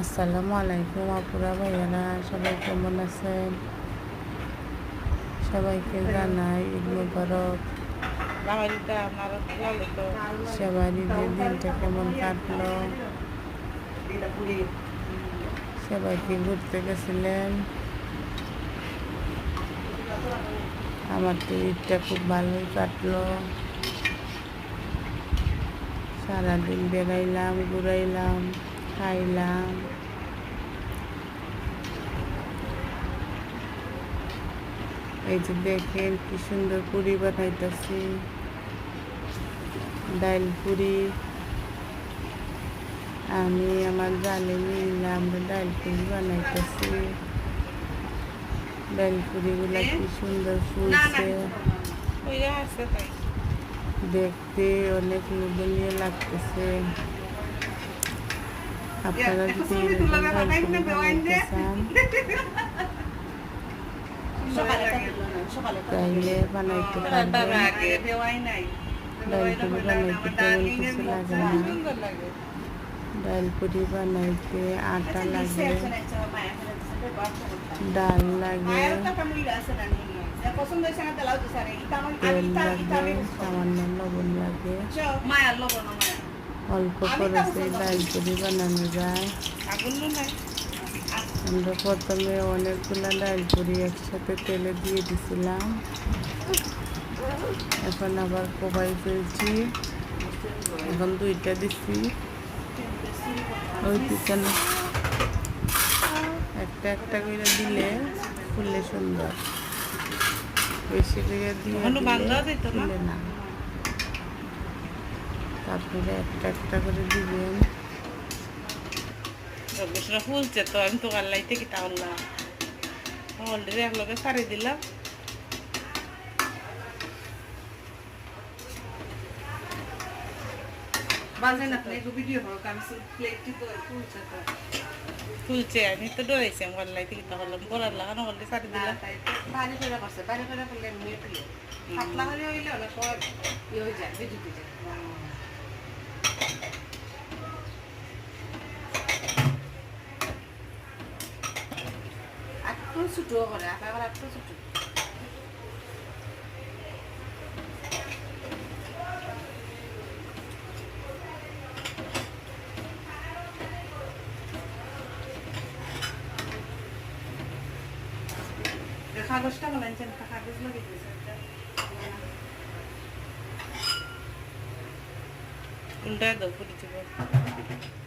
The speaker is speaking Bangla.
আসসালামু আলাইকুম আপুরা ভাইয়ারা, সবাই কেমন আছেন? সবাইকে জানাই ঈদ মুবারক। সবার ঈদের দিনটা কেমন কাটলো? সবাইকে ঘুরতে গেছিলেন? আমার তো ঈদটা খুব ভালোই কাটলো। সারাদিন বেড়াইলাম, ঘুরাইলাম, খাইলাম। এই যে দেখেন কি সুন্দর পুরি বানাইতেছি, ডাল পুরি। আমি আমার জালে মিলে আমরা ডাল পুরি বানাইতেছি। ডাল পুরিগুলা কি সুন্দর ফুলছে, দেখতে অনেক লোভনীয় লাগতেছে। আপনারা যদি এরকম ডাল পুরি বানাইতে চান তাইলে বানাইতে পারবেন। ডাল পুরি বানাইতে তেমন কিছু লাগে না। ডাল পুরি বানাইতে আটা লাগে, ডাল লাগে, তেল লাগে, সামান্য লবণ লাগে। অল্প খরচে ডাল পুরি বানানো যায়। আমরা প্রথমে অনেকগুলো ডাল পুরি একসাথে তেলে দিয়ে দিছিলাম, এখন আবার কোপাই ফেলছি। এখন দুইটা দিচ্ছি, ওই পিছনে একটা একটা করে দিলে ফুললে সুন্দর, বেশি করে দিয়ে ফুলে না। তারপরে একটা একটা করে দিবেন। ফুলছে তো আমি তো গাল্লাইতে কি তাহলে অলরেডি একলগে সারি দিলাম। ফুলছে আমি তো ডরাইছি আমি গাল্লাইতে কি তাহলে বলার লাগানো অলরেডি সারি দিলাম। ছোট করে আটা করে একটু ছোট কাগজটা বলেছেন, কাগজ লাগে উল্টায় দাও পুরি